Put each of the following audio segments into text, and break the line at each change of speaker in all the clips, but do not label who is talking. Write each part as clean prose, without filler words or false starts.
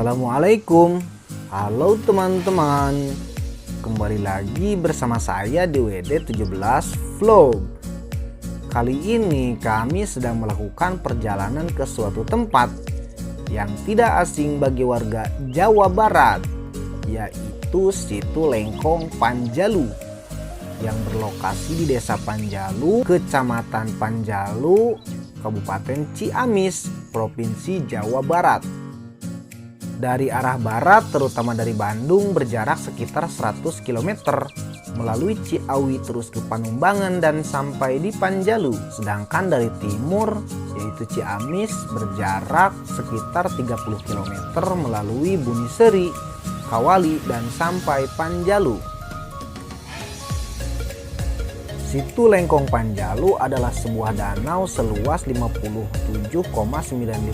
Assalamualaikum. Halo teman-teman. Kembali lagi bersama saya di WD17 Vlog. Kali ini kami sedang melakukan perjalanan ke suatu tempat yang tidak asing bagi warga Jawa Barat, yaitu Situ Lengkong Panjalu yang berlokasi di Desa Panjalu, Kecamatan Panjalu, Kabupaten Ciamis, Provinsi Jawa Barat. Dari arah barat, terutama dari Bandung, berjarak sekitar 100 km melalui Ciawi terus ke Panumbangan dan sampai di Panjalu. Sedangkan dari timur, yaitu Ciamis, berjarak sekitar 30 km melalui Buniseri, Kawali dan sampai Panjalu. Situ Lengkong Panjalu adalah sebuah danau seluas 57,95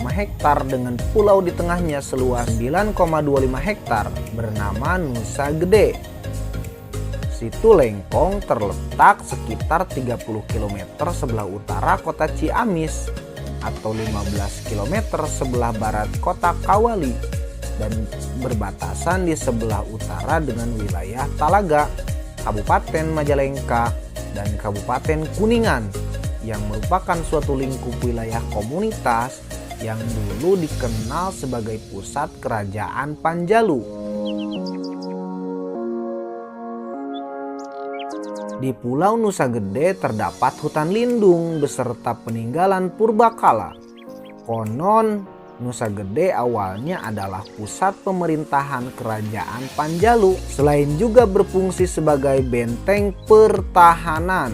hektar dengan pulau di tengahnya seluas 9,25 hektar bernama Nusa Gede. Situ Lengkong terletak sekitar 30 km sebelah utara kota Ciamis atau 15 km sebelah barat kota Kawali dan berbatasan di sebelah utara dengan wilayah Talaga, Kabupaten Majalengka, dan Kabupaten Kuningan yang merupakan suatu lingkup wilayah komunitas yang dulu dikenal sebagai pusat kerajaan Panjalu. Di Pulau Nusa Gede terdapat hutan lindung beserta peninggalan purbakala. Konon Nusa Gede awalnya adalah pusat pemerintahan kerajaan Panjalu, selain juga berfungsi sebagai benteng pertahanan.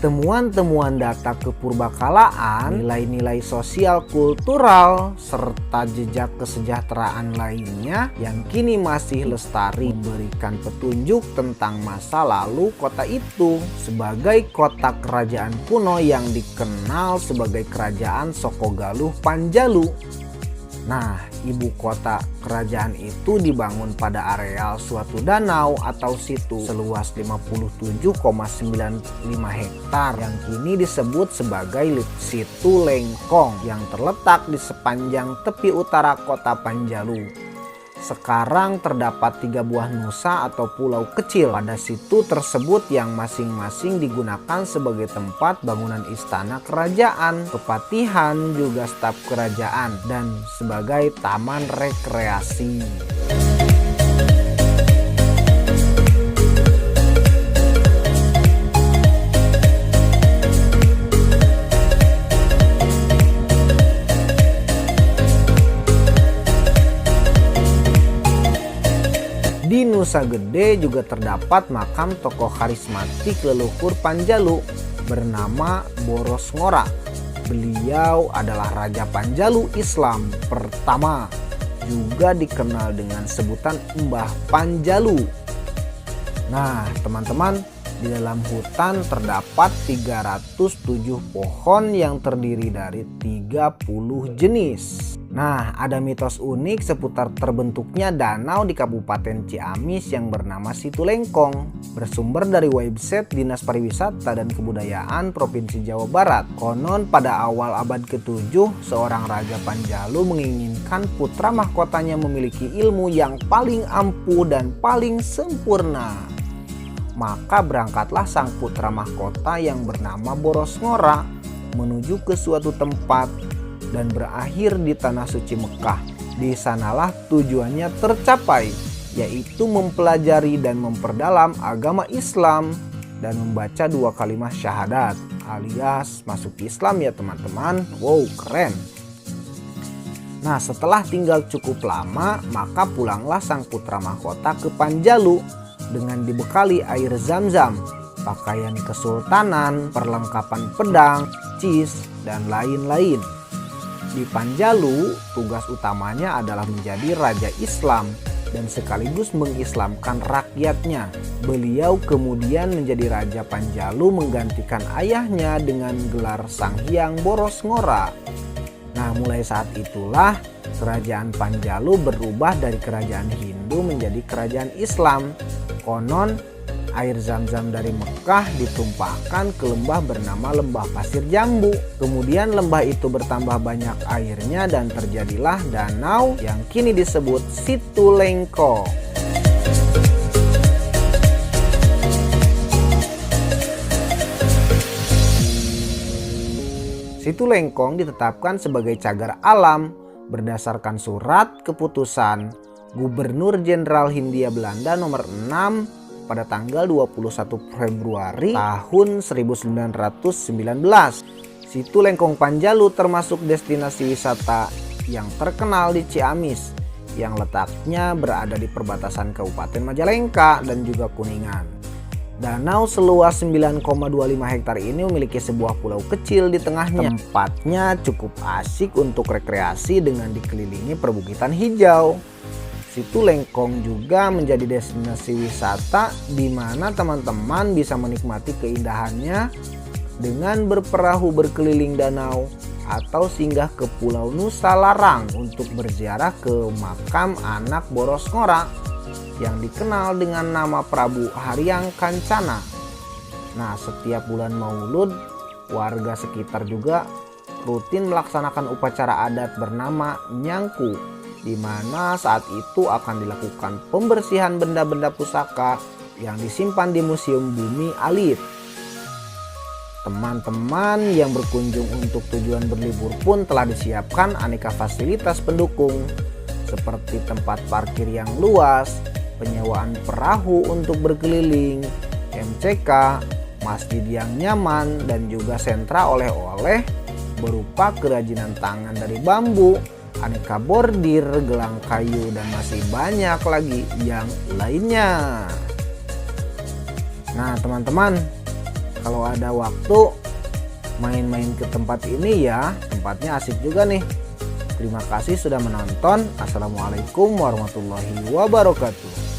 Temuan-temuan data kepurbakalaan, nilai-nilai sosial kultural, serta jejak kesejahteraan lainnya yang kini masih lestari memberikan petunjuk tentang masa lalu kota itu sebagai kota kerajaan kuno yang dikenal sebagai Kerajaan Sokogaluh Panjalu. Nah, ibu kota kerajaan itu dibangun pada areal suatu danau atau situ seluas 57,95 hektar yang kini disebut sebagai Situ Lengkong yang terletak di sepanjang tepi utara kota Panjalu. Sekarang terdapat 3 buah nusa atau pulau kecil pada situ tersebut yang masing-masing digunakan sebagai tempat bangunan istana kerajaan, kepatihan, juga staf kerajaan, dan sebagai taman rekreasi. Di Nusa Gede juga terdapat makam tokoh karismatik leluhur Panjalu bernama Boros Ngora. Beliau adalah Raja Panjalu Islam pertama, juga dikenal dengan sebutan Mbah Panjalu. Nah, teman-teman, di dalam hutan terdapat 307 pohon yang terdiri dari 30 jenis. Nah, ada mitos unik seputar terbentuknya danau di Kabupaten Ciamis yang bernama Situ Lengkong. Bersumber dari website Dinas Pariwisata dan Kebudayaan Provinsi Jawa Barat. Konon pada awal abad ke-7, seorang Raja Panjalu menginginkan putra mahkotanya memiliki ilmu yang paling ampuh dan paling sempurna. Maka berangkatlah sang putra mahkota yang bernama Boros Ngora menuju ke suatu tempat dan berakhir di Tanah Suci Mekah. Di sanalah tujuannya tercapai, yaitu mempelajari dan memperdalam agama Islam dan membaca 2 kalimat syahadat alias masuk Islam ya teman-teman. Wow, keren. Nah, setelah tinggal cukup lama, maka pulanglah sang putra mahkota ke Panjalu dengan dibekali air zam-zam, pakaian kesultanan, perlengkapan pedang, cis, dan lain-lain. Di Panjalu, tugas utamanya adalah menjadi Raja Islam dan sekaligus mengislamkan rakyatnya. Beliau kemudian menjadi Raja Panjalu menggantikan ayahnya dengan gelar Sang Hyang Boros Ngora. Nah, mulai saat itulah Kerajaan Panjalu berubah dari kerajaan Hindu menjadi kerajaan Islam. Konon Air Zam-Zam dari Mekah ditumpahkan ke lembah bernama Lembah Pasir Jambu. Kemudian lembah itu bertambah banyak airnya dan terjadilah danau yang kini disebut Situ Lengkong. Situ Lengkong ditetapkan sebagai cagar alam berdasarkan surat keputusan Gubernur Jenderal Hindia Belanda nomor 6 pada tanggal 21 Februari tahun 1919. Situ Lengkong Panjalu termasuk destinasi wisata yang terkenal di Ciamis yang letaknya berada di perbatasan Kabupaten Majalengka dan juga Kuningan. Danau seluas 9,25 hektar ini memiliki sebuah pulau kecil di tengahnya. Tempatnya cukup asik untuk rekreasi dengan dikelilingi perbukitan hijau. Situ Lengkong juga menjadi destinasi wisata di mana teman-teman bisa menikmati keindahannya dengan berperahu berkeliling danau atau singgah ke Pulau Nusa Larang untuk berziarah ke makam anak Boros Ngora yang dikenal dengan nama Prabu Haryang Kancana. Nah, setiap bulan Maulud, warga sekitar juga rutin melaksanakan upacara adat bernama Nyangku, di mana saat itu akan dilakukan pembersihan benda-benda pusaka yang disimpan di Museum Bumi Alit. Teman-teman yang berkunjung untuk tujuan berlibur pun telah disiapkan aneka fasilitas pendukung seperti tempat parkir yang luas, penyewaan perahu untuk berkeliling, MCK, masjid yang nyaman, dan juga sentra oleh-oleh berupa kerajinan tangan dari bambu, aneka bordir, gelang kayu, dan masih banyak lagi yang lainnya. Nah teman-teman, kalau ada waktu main-main ke tempat ini ya, tempatnya asik juga nih. Terima kasih sudah menonton. Assalamualaikum warahmatullahi wabarakatuh.